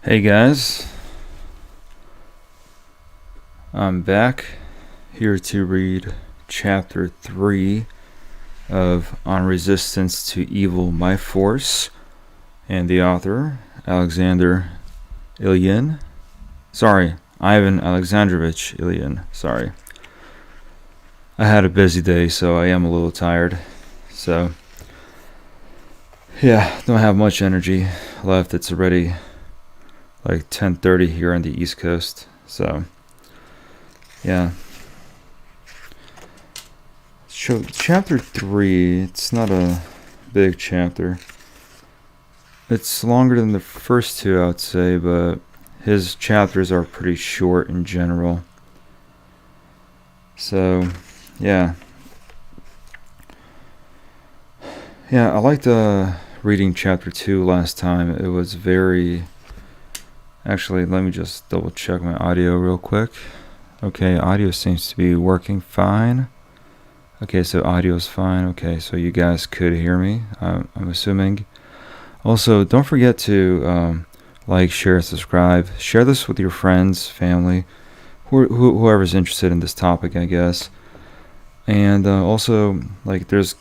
Hey guys, I'm back here to read chapter 3 of On Resistance to Evil, My Force, and the author, Alexander Ilyin. Ivan Alexandrovich Ilyin. Sorry. I had a busy day, so I am a little tired. So, yeah, don't have much energy left. It's already like 10:30 here on the East Coast. So, yeah. So, chapter 3, it's not a big chapter. It's longer than the first two, I would say, but his chapters are pretty short in general. So, yeah. Yeah, I liked reading chapter 2 last time. It was very... Actually, let me just double check my audio real quick. Okay, audio seems to be working fine. Okay, so audio's fine. Okay, so you guys could hear me, I'm assuming. Also, don't forget to like, share, subscribe. Share this with your friends, family, whoever's interested in this topic, I guess. And also, like, there's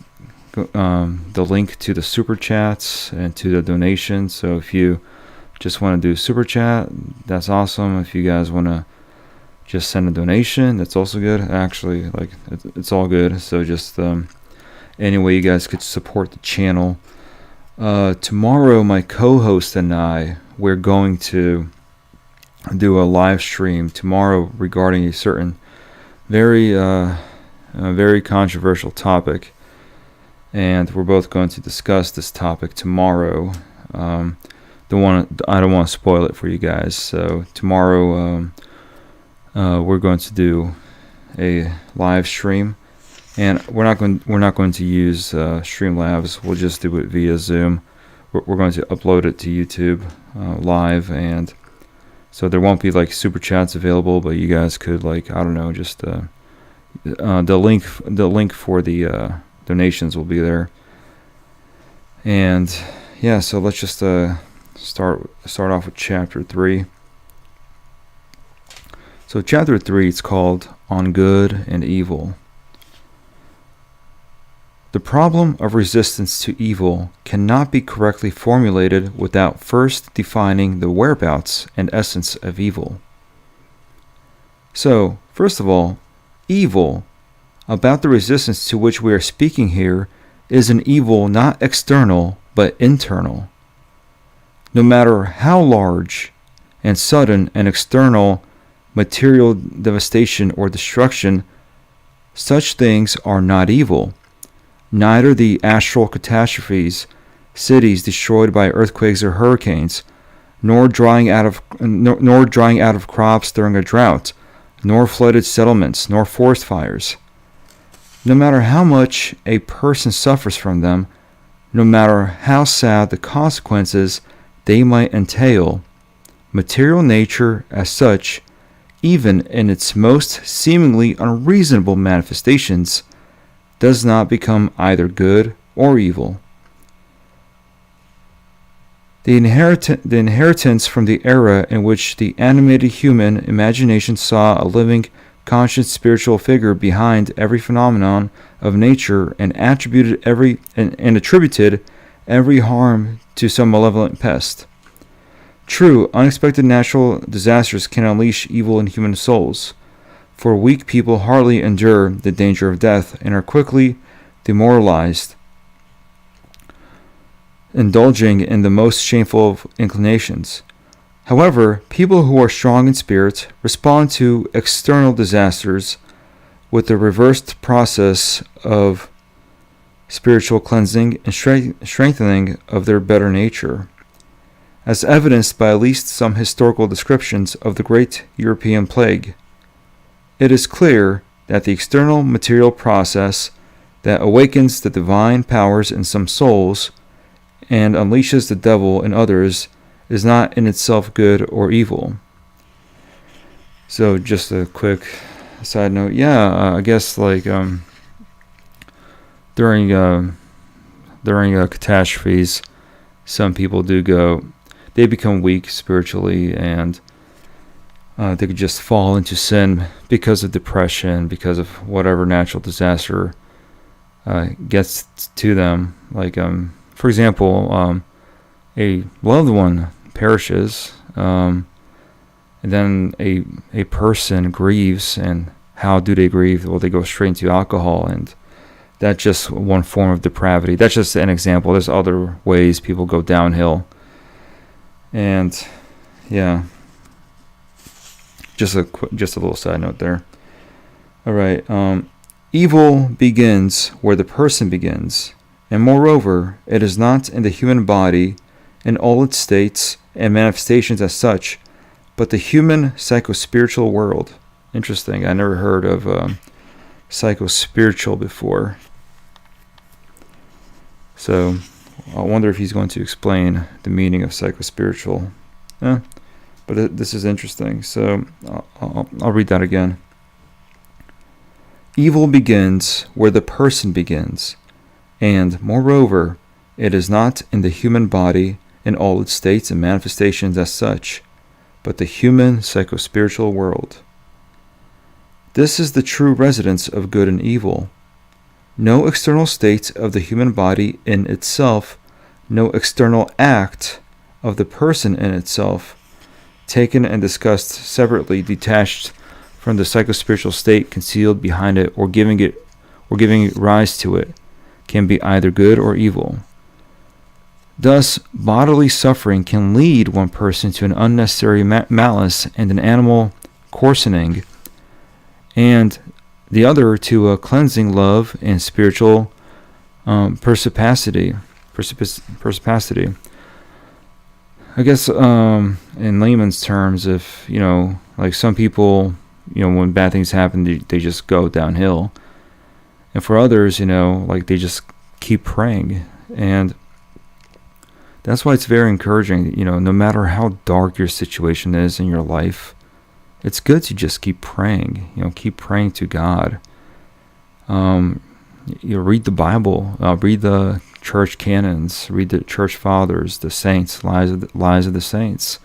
the link to the super chats and to the donations. So if you just want to do super chat, that's awesome. If you guys want to just send a donation, that's also good. Actually, like, it's all good. So just any way you guys could support the channel. Tomorrow, my co-host and I, we're going to do a live stream tomorrow regarding a certain very controversial topic, and we're both going to discuss this topic tomorrow. I don't want to spoil it for you guys. So tomorrow, we're going to do a live stream, and we're not going to use Streamlabs. We'll just do it via Zoom. We're going to upload it to YouTube live, and so there won't be like super chats available, but you guys could, like, I don't know, just the link for the donations will be there. And yeah, so let's just start off with chapter 3. So chapter 3, it's called On Good and Evil. The problem of resistance to evil cannot be correctly formulated without first defining the whereabouts and essence of evil. So, first of all, evil, about the resistance to which we are speaking here, is an evil not external but internal. No matter how large and sudden an external material devastation or destruction, such things are not evil. Neither the astral catastrophes, cities destroyed by earthquakes or hurricanes, nor drying out of crops during a drought, nor flooded settlements, nor forest fires. No matter how much a person suffers from them, no matter how sad the consequences they might entail, material nature as such, even in its most seemingly unreasonable manifestations, does not become either good or evil. The inheritance from the era in which the animated human imagination saw a living, conscious spiritual figure behind every phenomenon of nature and attributed every harm to some malevolent pest. True, unexpected natural disasters can unleash evil in human souls, for weak people hardly endure the danger of death and are quickly demoralized, indulging in the most shameful of inclinations. However, people who are strong in spirit respond to external disasters with the reversed process of spiritual cleansing and strengthening of their better nature, as evidenced by at least some historical descriptions of the Great European Plague. It is clear that the external material process that awakens the divine powers in some souls and unleashes the devil in others is not in itself good or evil. So just a quick side note. I guess like during catastrophes, some people do go they become weak spiritually, and they could just fall into sin because of depression, because of whatever natural disaster gets to them. Like, for example, a loved one perishes, and then a person grieves, and how do they grieve? Well, they go straight into alcohol, and that's just one form of depravity. That's just an example. There's other ways people go downhill. And yeah, just a little side note there. All right. Evil begins where the person begins, and moreover, it is not in the human body in all its states and manifestations as such, but the human psychospiritual world. Interesting. I never heard of psychospiritual before. So I wonder if he's going to explain the meaning of psychospiritual. But this is interesting. So I'll read that again. Evil begins where the person begins, and moreover, it is not in the human body in all its states and manifestations as such, but the human psychospiritual world. This is the true residence of good and evil. No external state of the human body in itself, no external act of the person in itself, taken and discussed separately, detached from the psychospiritual state concealed behind it, or giving rise to it, can be either good or evil. Thus, bodily suffering can lead one person to an unnecessary malice and an animal coarsening, and the other to a cleansing love and spiritual perspicacity. I guess in layman's terms, if, like some people, when bad things happen, they just go downhill. And for others, like they just keep praying. And that's why it's very encouraging, no matter how dark your situation is in your life, it's good to just keep praying, keep praying to God. Read the Bible, read the church canons, read the church fathers, the saints, lives of the saints.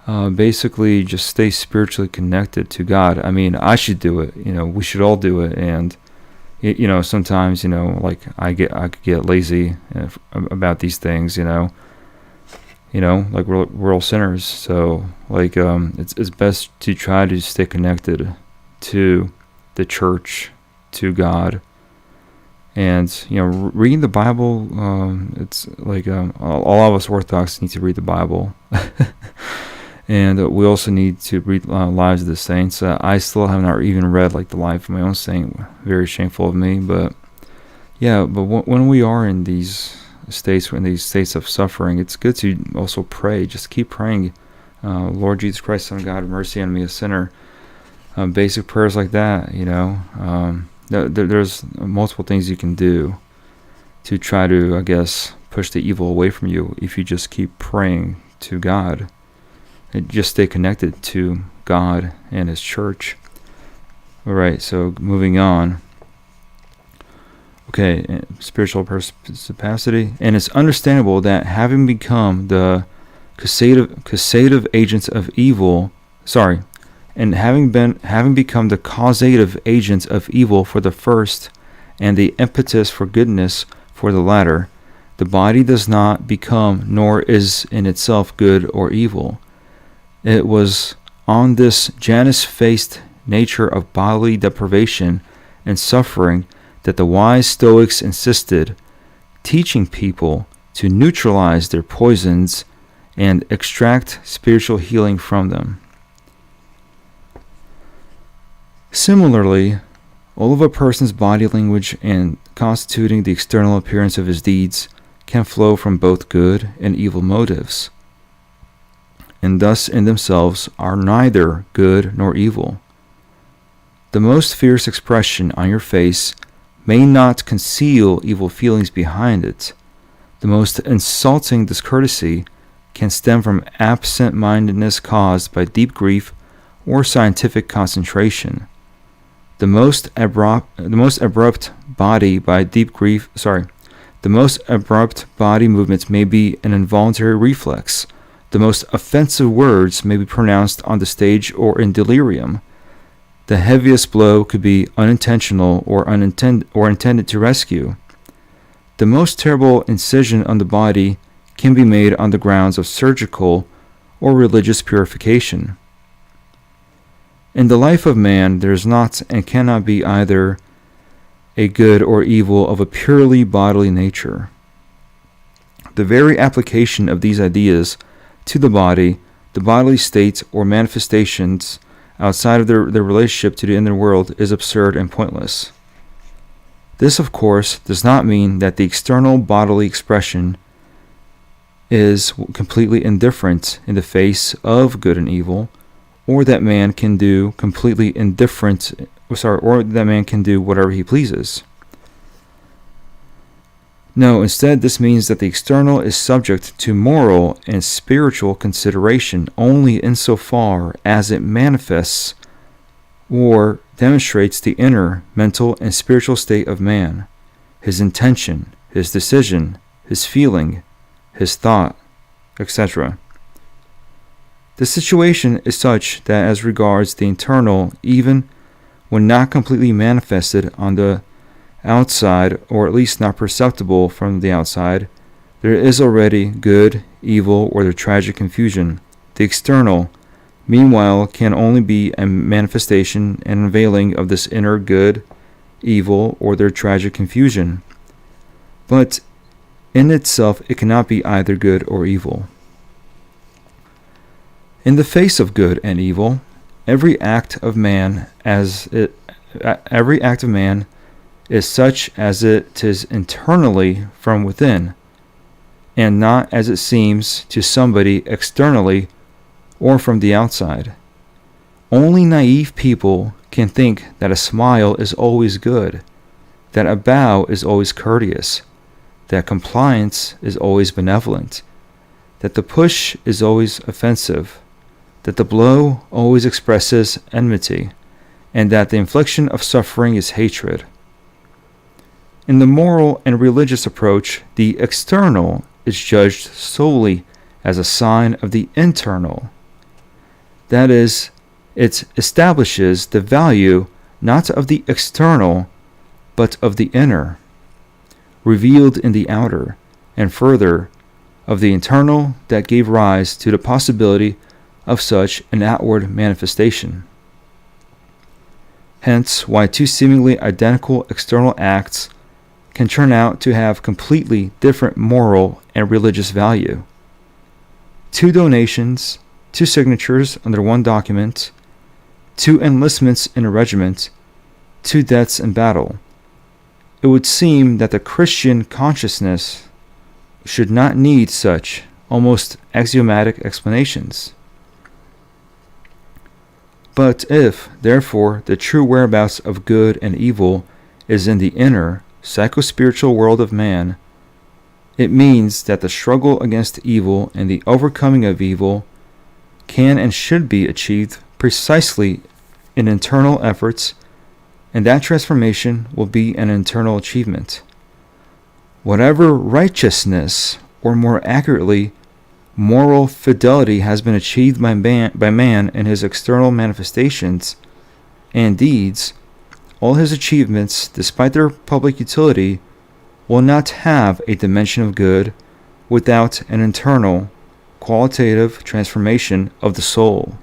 Basically, just stay spiritually connected to God. I mean, I should do it. We should all do it. And sometimes, like I could get lazy about these things. Like we're all sinners. So like it's best to try to stay connected to the church, to God. And reading the Bible, it's like all of us Orthodox need to read the Bible. And we also need to read Lives of the Saints. I still have not even read like the life of my own saint. Very shameful of me, but yeah. But when we are in these states of suffering, it's good to also pray. Just keep praying. Lord Jesus Christ, Son of God, have mercy on me, a sinner. Basic prayers like that. There's multiple things you can do to try to, I guess, push the evil away from you if you just keep praying to God. And just stay connected to God and His church. All right, so moving on. Okay, spiritual perspicacity. And it's understandable that having become the causative agents of evil, and having become the causative agents of evil for the first, and the impetus for goodness for the latter, the body does not become, nor is in itself good or evil. It was on this Janus-faced nature of bodily deprivation and suffering that the wise Stoics insisted, teaching people to neutralize their poisons and extract spiritual healing from them. Similarly, all of a person's body language and constituting the external appearance of his deeds can flow from both good and evil motives, and thus in themselves are neither good nor evil. The most fierce expression on your face may not conceal evil feelings behind it. The most insulting discourtesy can stem from absent-mindedness caused by deep grief or scientific concentration. The most abrupt body by deep grief, The most abrupt body movements may be an involuntary reflex. The most offensive words may be pronounced on the stage or in delirium. The heaviest blow could be unintentional or intended to rescue. The most terrible incision on the body can be made on the grounds of surgical or religious purification. In the life of man, there is not and cannot be either a good or evil of a purely bodily nature. The very application of these ideas to the bodily state or manifestations outside of their relationship to the inner world is absurd and pointless. This, of course, does not mean that the external bodily expression is completely indifferent in the face of good and evil, or that man can do whatever he pleases. No, instead this means that the external is subject to moral and spiritual consideration only insofar as it manifests or demonstrates the inner mental and spiritual state of man, his intention, his decision, his feeling, his thought, etc. The situation is such that as regards the internal, even when not completely manifested on the outside, or at least not perceptible from the outside, there is already good, evil, or the tragic confusion. The external, meanwhile, can only be a manifestation and unveiling of this inner good, evil, or their tragic confusion. But in itself it cannot be either good or evil. In the face of good and evil, every act of man is such as it is internally from within, and not as it seems to somebody externally or from the outside. Only naive people can think that a smile is always good, that a bow is always courteous, that compliance is always benevolent, that the push is always offensive, that the blow always expresses enmity, and that the infliction of suffering is hatred. In the moral and religious approach, the external is judged solely as a sign of the internal. That is, it establishes the value not of the external, but of the inner, revealed in the outer, and further, of the internal that gave rise to the possibility of such an outward manifestation. Hence, why two seemingly identical external acts can turn out to have completely different moral and religious value. Two donations, two signatures under one document, two enlistments in a regiment, two deaths in battle. It would seem that the Christian consciousness should not need such almost axiomatic explanations. But if, therefore, the true whereabouts of good and evil is in the inner, psychospiritual world of man, it means that the struggle against evil and the overcoming of evil can and should be achieved precisely in internal efforts, and that transformation will be an internal achievement. Whatever righteousness, or more accurately, moral fidelity has been achieved by man in his external manifestations and deeds, all his achievements, despite their public utility, will not have a dimension of good without an internal, qualitative transformation of the soul.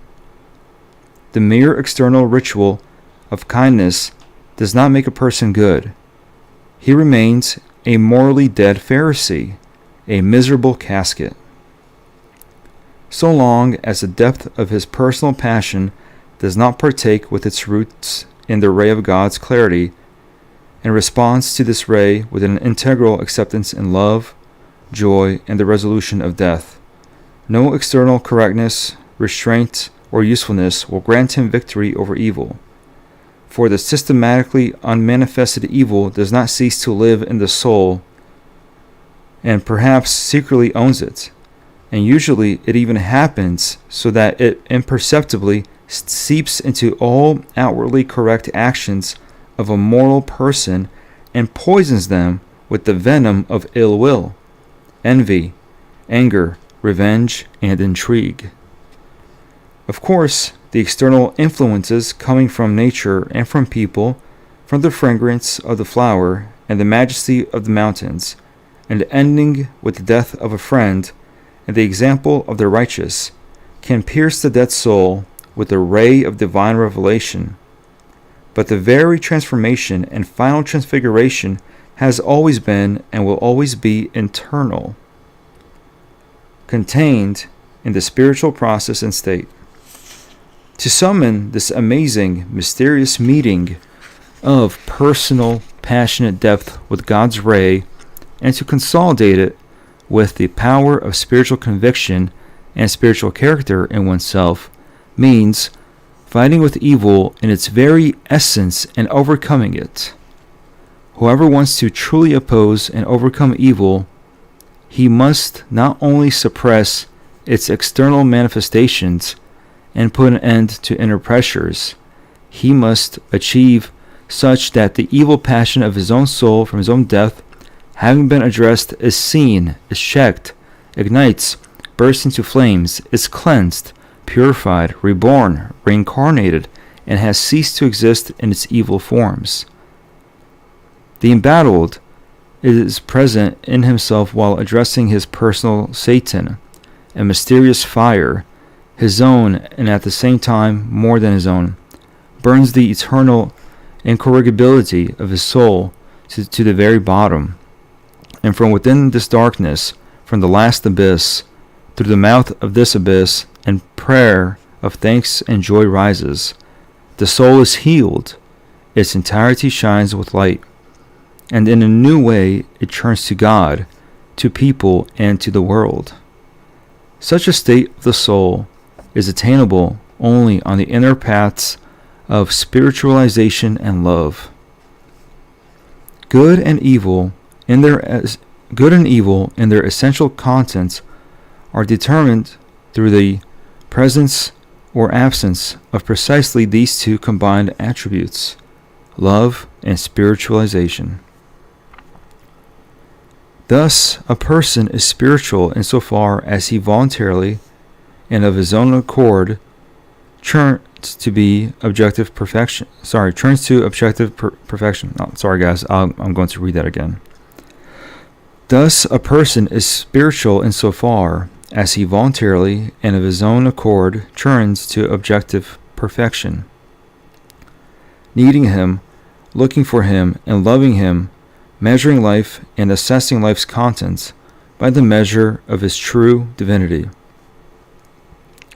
The mere external ritual of kindness does not make a person good. He remains a morally dead Pharisee, a miserable casket. So long as the depth of his personal passion does not partake with its roots in the ray of God's clarity, and responds to this ray with an integral acceptance in love, joy, and the resolution of death, no external correctness, restraint, or usefulness will grant him victory over evil. For the systematically unmanifested evil does not cease to live in the soul, and perhaps secretly owns it. And usually it even happens so that it imperceptibly seeps into all outwardly correct actions of a moral person and poisons them with the venom of ill will, envy, anger, revenge, and intrigue. Of course, the external influences coming from nature and from people, from the fragrance of the flower and the majesty of the mountains, and ending with the death of a friend and the example of the righteous, can pierce the dead soul with a ray of divine revelation. But the very transformation and final transfiguration has always been and will always be internal, contained in the spiritual process and state. To summon this amazing, mysterious meeting of personal, passionate depth with God's ray, and to consolidate it with the power of spiritual conviction and spiritual character in oneself, means fighting with evil in its very essence and overcoming it. Whoever wants to truly oppose and overcome evil, he must not only suppress its external manifestations and put an end to inner pressures, he must achieve such that the evil passion of his own soul from his own death, having been addressed, is seen, is checked, ignites, bursts into flames, is cleansed, purified, reborn, reincarnated, and has ceased to exist in its evil forms. The embattled is present in himself while addressing his personal Satan, a mysterious fire, his own, and at the same time more than his own, burns the eternal incorrigibility of his soul to the very bottom. And from within this darkness, from the last abyss, through the mouth of this abyss, and prayer of thanks and joy rises. The soul is healed, its entirety shines with light, and in a new way it turns to God, to people, and to the world. Such a state of the soul is attainable only on the inner paths of spiritualization and love. Good and evil in their essential contents are determined through the presence or absence of precisely these two combined attributes, love and spiritualization. Thus, a person is spiritual insofar as he voluntarily and of his own accord turns to objective perfection. I'm going to read that again. Thus, a person is spiritual insofar as he voluntarily and of his own accord turns to objective perfection. Needing him, looking for him, and loving him, measuring life and assessing life's contents by the measure of his true divinity.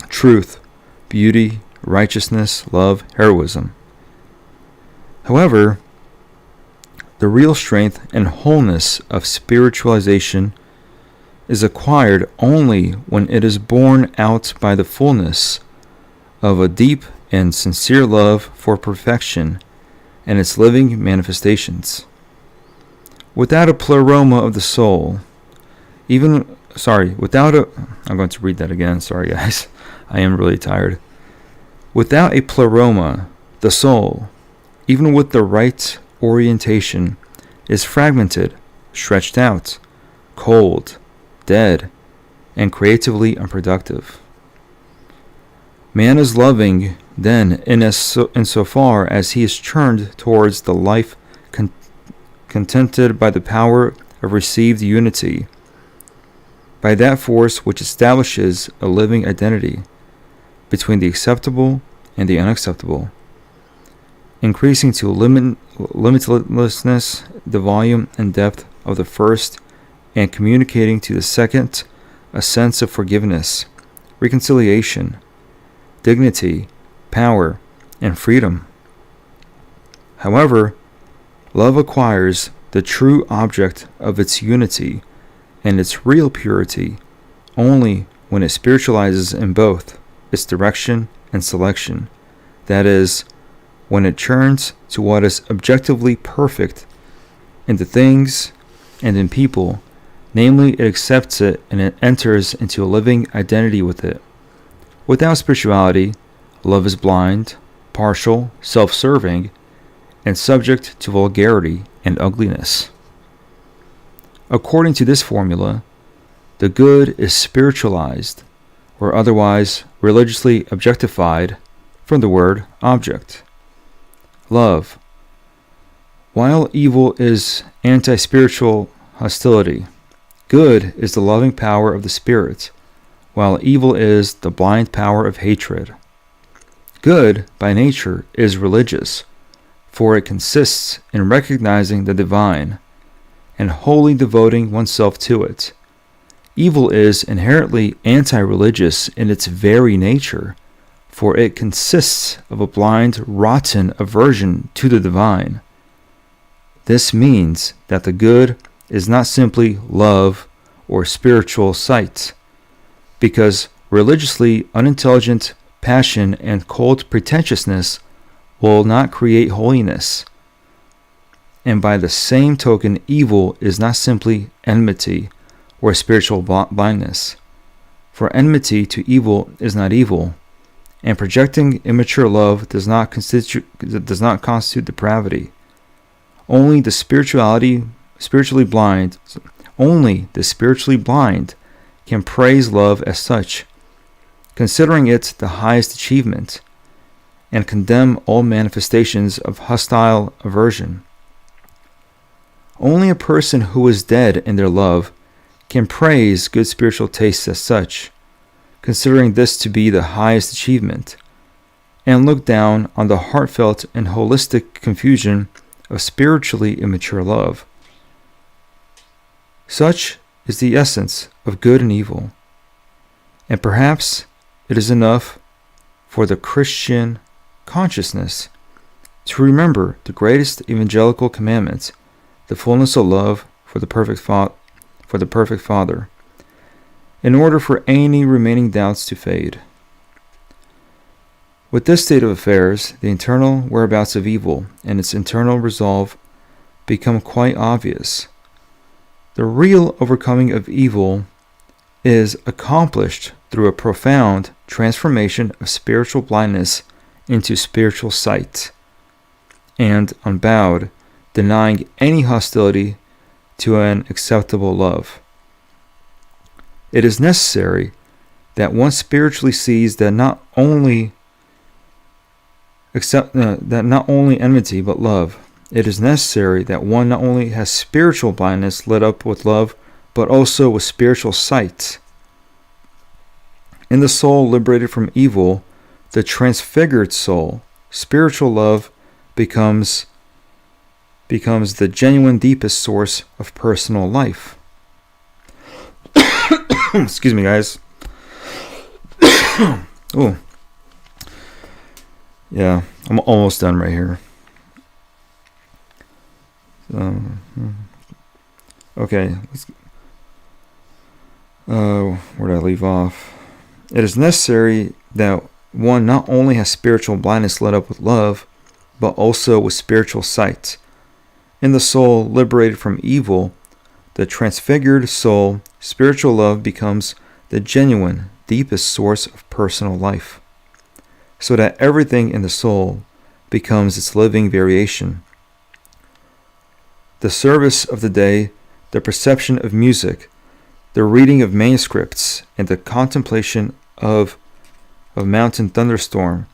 Truth, beauty, righteousness, love, heroism. However, the real strength and wholeness of spiritualization is acquired only when it is borne out by the fullness of a deep and sincere love for perfection and its living manifestations. Without a pleroma of the soul, I'm going to read that again, sorry guys, I am really tired. Without a pleroma, the soul, even with the right orientation, is fragmented, stretched out, cold, dead, and creatively unproductive. Man is loving, then, insofar as he is turned towards the life contented by the power of received unity, by that force which establishes a living identity between the acceptable and the unacceptable, increasing to limitlessness the volume and depth of the first, and communicating to the second a sense of forgiveness, reconciliation, dignity, power, and freedom. However, love acquires the true object of its unity and its real purity only when it spiritualizes in both its direction and selection, that is, when it turns to what is objectively perfect in the things and in people, namely it accepts it and it enters into a living identity with it. Without spirituality, love is blind, partial, self-serving, and subject to vulgarity and ugliness. According to this formula, the good is spiritualized, or otherwise religiously objectified, from the word object. Love. While evil is anti-spiritual hostility, good is the loving power of the Spirit, while evil is the blind power of hatred. Good, by nature, is religious, for it consists in recognizing the divine and wholly devoting oneself to it. Evil is inherently anti-religious in its very nature, for it consists of a blind, rotten aversion to the divine. This means that the good is not simply love or spiritual sight, because religiously unintelligent passion and cold pretentiousness will not create holiness. And by the same token, evil is not simply enmity or spiritual blindness. For enmity to evil is not evil, and projecting immature love does not constitute depravity. Only the spiritually blind can praise love as such, considering it the highest achievement, and condemn all manifestations of hostile aversion. Only a person who is dead in their love can praise good spiritual tastes as such, considering this to be the highest achievement, and look down on the heartfelt and holistic confusion of spiritually immature love. Such is the essence of good and evil, and perhaps it is enough for the Christian consciousness to remember the greatest evangelical commandment, the fullness of love for the perfect Father, in order for any remaining doubts to fade. With this state of affairs, the internal whereabouts of evil and its internal resolve become quite obvious. The real overcoming of evil is accomplished through a profound transformation of spiritual blindness into spiritual sight, and unbowed, denying any hostility to an acceptable love. It is necessary that one spiritually sees that not only enmity but love. It is necessary that one not only has spiritual blindness lit up with love, but also with spiritual sight. In the soul liberated from evil, the transfigured soul, spiritual love becomes the genuine deepest source of personal life. Excuse me, guys. Oh. Yeah, I'm almost done right here. Okay, where did I leave off? It is necessary that one not only has spiritual blindness lit up with love, but also with spiritual sight. In the soul liberated from evil, the transfigured soul, spiritual love becomes the genuine, deepest source of personal life, so that everything in the soul becomes its living variation. The service of the day, the perception of music, the reading of manuscripts, and the contemplation of mountain thunderstorm,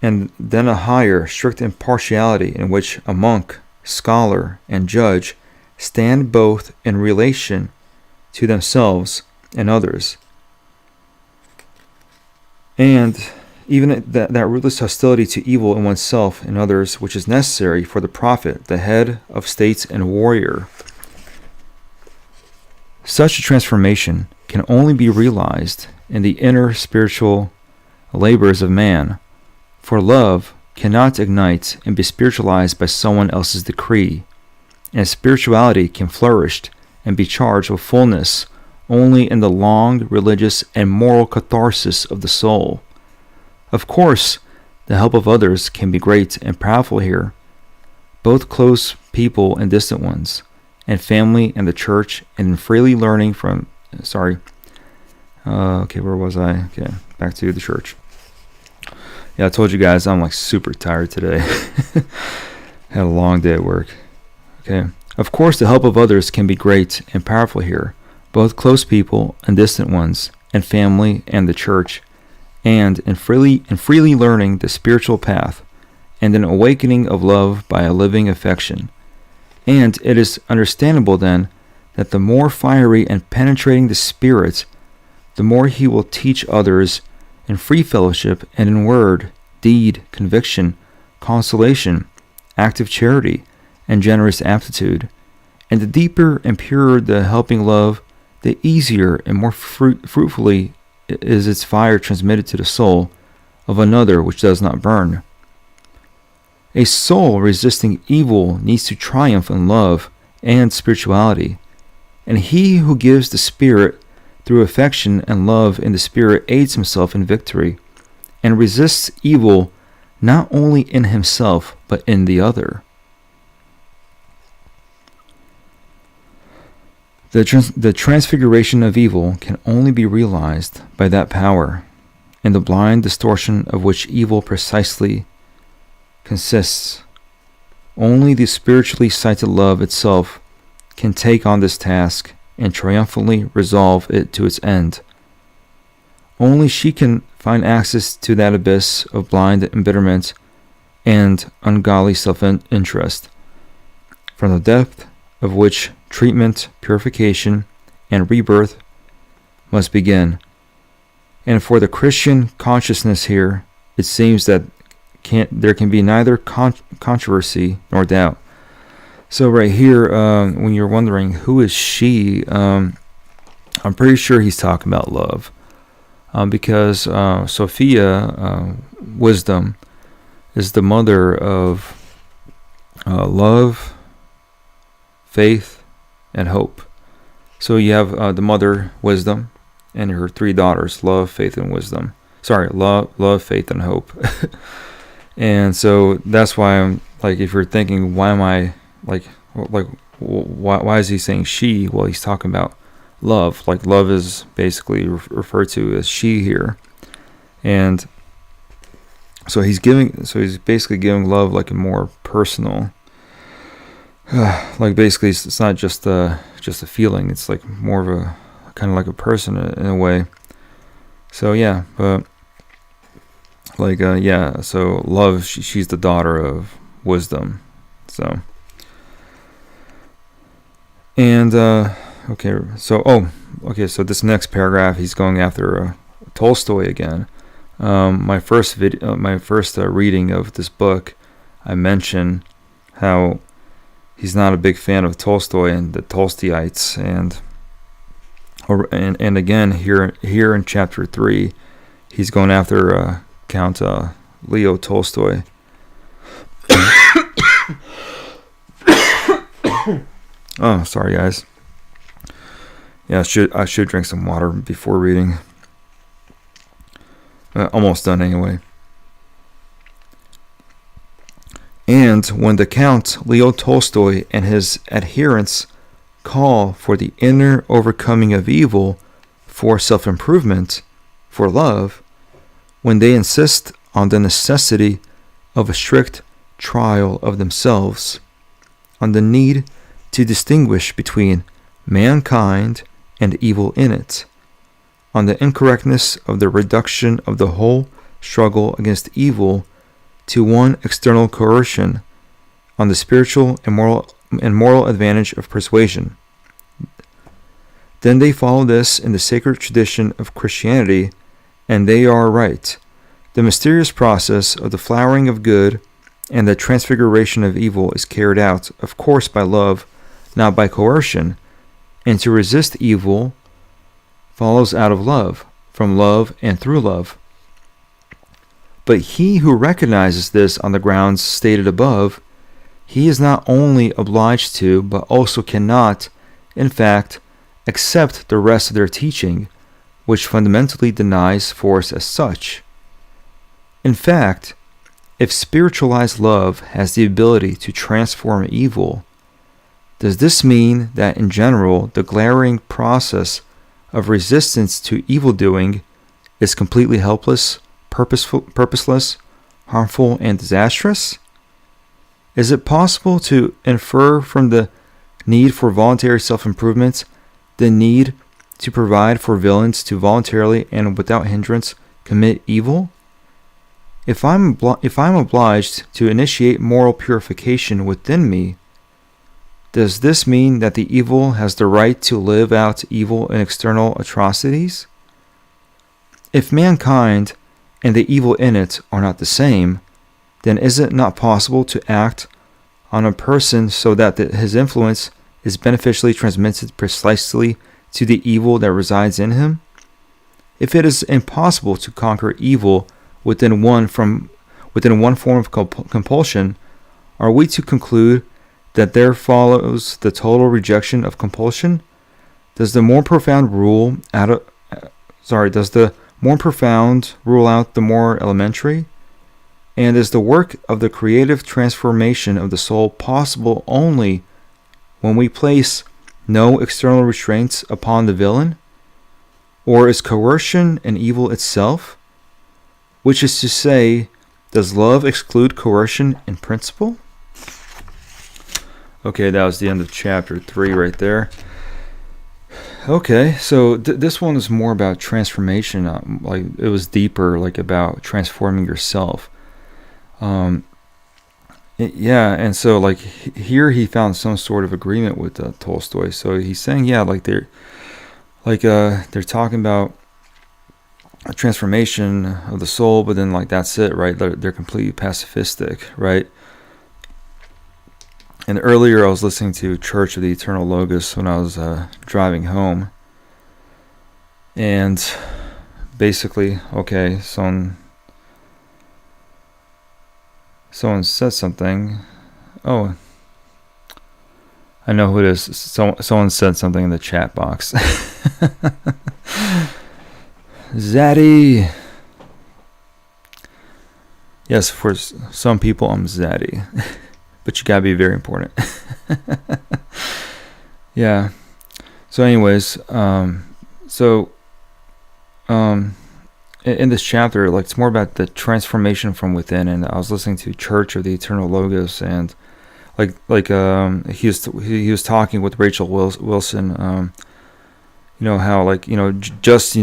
and then a higher, strict impartiality in which a monk, scholar, and judge stand both in relation to themselves and others, and even that ruthless hostility to evil in oneself and others, which is necessary for the prophet, the head of states and warrior. Such a transformation can only be realized in the inner spiritual labors of man, for love cannot ignite and be spiritualized by someone else's decree, and spirituality can flourish and be charged with fullness only in the long religious and moral catharsis of the soul. Of course, the help of others can be great and powerful here, both close people and distant ones, and family and the church, and in freely learning from, where was I? Okay, back to the church. Yeah, I told you guys I'm like super tired today. Had a long day at work. Okay, Of course, the help of others can be great and powerful here, both close people and distant ones, and family and the church, and in freely learning the spiritual path, and an awakening of love by a living affection. And it is understandable then that the more fiery and penetrating the Spirit, the more he will teach others in free fellowship and in word, deed, conviction, consolation, active charity, and generous aptitude. And the deeper and purer the helping love, the easier and more fruitfully is its fire transmitted to the soul of another which does not burn. A soul resisting evil needs to triumph in love and spirituality, and he who gives the Spirit through affection and love in the Spirit aids himself in victory, and resists evil not only in himself but in the other. The transfiguration of evil can only be realized by that power, and the blind distortion of which evil precisely consists. Only the spiritually sighted love itself can take on this task and triumphantly resolve it to its end. Only she can find access to that abyss of blind embitterment and ungodly self-interest, from the depth of which treatment, purification, and rebirth must begin. And for the Christian consciousness here, it seems that there can be neither controversy nor doubt. So right here, when you're wondering who is she, I'm pretty sure he's talking about love, because Sophia, wisdom, is the mother of love, faith, and hope. So you have the mother, wisdom, and her three daughters, love, faith, and wisdom. Sorry, love, faith, and hope. And so that's why I'm like, if you're thinking, why am I why is he saying she? Well, he's talking about love. Like, love is basically referred to as she here, and so he's basically giving love like a more personal. Like, basically, it's not just a feeling. It's like more of a kind of like a person in a way. So yeah, but like so love. She's the daughter of wisdom. So. And so this next paragraph, he's going after Tolstoy again. My first reading of this book, I mentioned how he's not a big fan of Tolstoy and the Tolstoyites, and again here in chapter 3, he's going after Count Leo Tolstoy. Oh, sorry guys. Yeah, I should drink some water before reading. Almost done anyway. And when the Count Leo Tolstoy and his adherents call for the inner overcoming of evil, for self-improvement, for love, when they insist on the necessity of a strict trial of themselves, on the need to distinguish between mankind and evil in it, on the incorrectness of the reduction of the whole struggle against evil to one external coercion, on the spiritual and moral advantage of persuasion. Then they follow this in the sacred tradition of Christianity, and they are right. The mysterious process of the flowering of good and the transfiguration of evil is carried out, of course, by love, not by coercion, and to resist evil follows out of love, from love and through love. But he who recognizes this on the grounds stated above, he is not only obliged to, but also cannot, in fact, accept the rest of their teaching, which fundamentally denies force as such. In fact, if spiritualized love has the ability to transform evil, does this mean that in general the glaring process of resistance to evildoing is completely helpless, purposeless, harmful, and disastrous? Is it possible to infer from the need for voluntary self-improvement, the need to provide for villains to voluntarily and without hindrance commit evil? If I'm obliged to initiate moral purification within me, does this mean that the evil has the right to live out evil and external atrocities? If mankind and the evil in it are not the same, then is it not possible to act on a person so that his influence is beneficially transmitted precisely to the evil that resides in him? If it is impossible to conquer evil within one form of compulsion, are we to conclude that there follows the total rejection of compulsion? Does the more profound rule out the more elementary? And is the work of the creative transformation of the soul possible only when we place no external restraints upon the villain? Or is coercion an evil itself? Which is to say, does love exclude coercion in principle? Okay, that was the end of chapter 3 right there. Okay, so this one is more about transformation. Like it was deeper, like about transforming yourself. And so like here he found some sort of agreement with Tolstoy. So he's saying, yeah, like they're talking about a transformation of the soul, but then like that's it, right? They're completely pacifistic, right? And earlier I was listening to Church of the Eternal Logos when I was driving home, and basically, okay, someone said something. Oh, I know who it is. Someone said something in the chat box. Zaddy. Yes, for some people I'm Zaddy. But you gotta be very important. Yeah. So anyways, in this chapter, like it's more about the transformation from within. And I was listening to Church of the Eternal Logos, and he was talking with Rachel Wilson. How just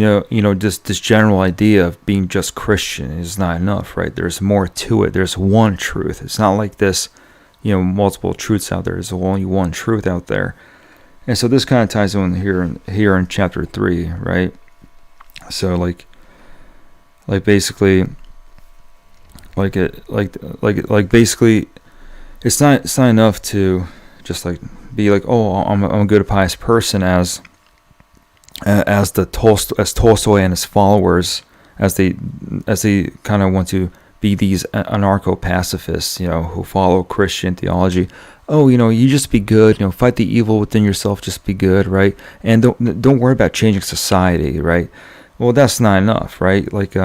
this general idea of being just Christian is not enough, right? There's more to it. There's one truth. It's not like this, multiple truths out there. There's only one truth out there. And so this kind of ties in here in chapter 3, right? So basically it's not enough to just like be like, oh, I'm a good pious person as Tolstoy and his followers, as they kind of want to be these anarcho-pacifists, who follow Christian theology. Oh, you just be good, fight the evil within yourself, just be good, right? And don't worry about changing society, right? Well, that's not enough, right? Like,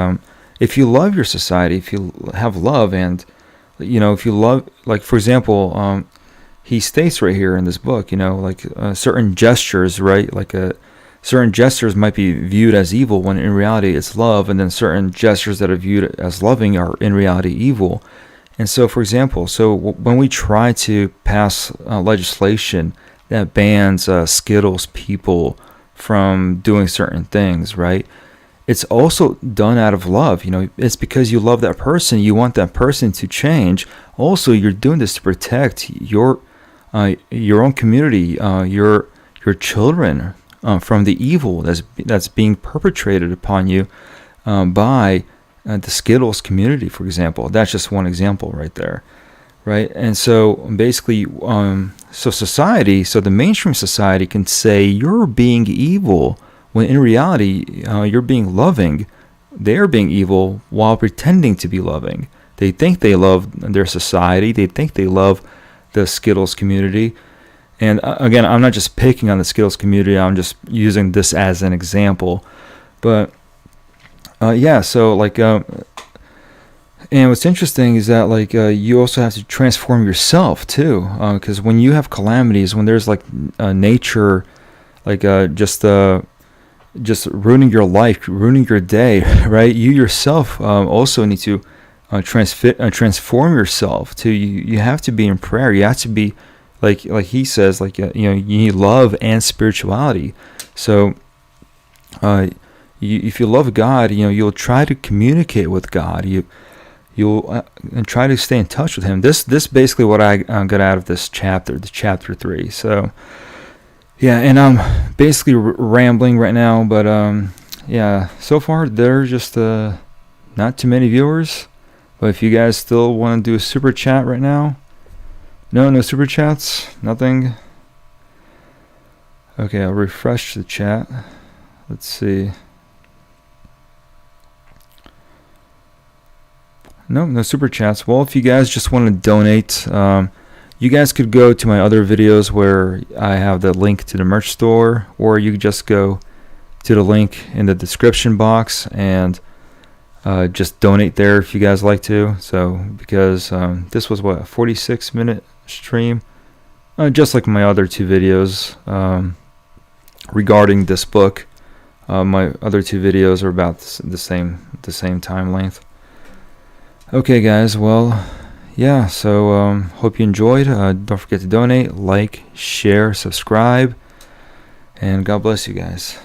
if you love your society, if you have love, and if you love, like for example, he states right here in this book, certain gestures, right? Certain gestures might be viewed as evil when in reality it's love, and then certain gestures that are viewed as loving are in reality evil. And so, for example, when we try to pass legislation that bans Skittles people from doing certain things, right? It's also done out of love. It's because you love that person. You want that person to change. Also, you're doing this to protect your own community, your children, from the evil that's being perpetrated upon you by the Skittles community, for example. That's just one example right there, right? And so basically, the mainstream society can say you're being evil when in reality you're being loving. They're being evil while pretending to be loving. They think they love their society. They think they love the Skittles community. And again, I'm not just picking on the Skittles community. I'm just using this as an example. But and what's interesting is that you also have to transform yourself too, because when you have calamities, when there's nature, just ruining your life, ruining your day, right? You yourself also need to transform yourself too. You have to be in prayer. You have to be like he says, like you know, you need love and spirituality. So if you love God, you know, you'll try to communicate with God. You'll and try to stay in touch with Him. This basically what I got out of this chapter, the chapter 3. So yeah, and I'm basically rambling right now, but yeah, so far there's just not too many viewers. But if you guys still want to do a super chat right now, no super chats, nothing. Okay, I'll refresh the chat. Let's see. No super chats. Well, if you guys just want to donate, you guys could go to my other videos where I have the link to the merch store, or you could just go to the link in the description box and just donate there if you guys like to. So because this was what, a 46-minute stream, just like my other 2 videos regarding this book. My other 2 videos are about the same time length. Okay guys, well, yeah, so hope you enjoyed. Don't forget to donate, like, share, subscribe, and God bless you guys.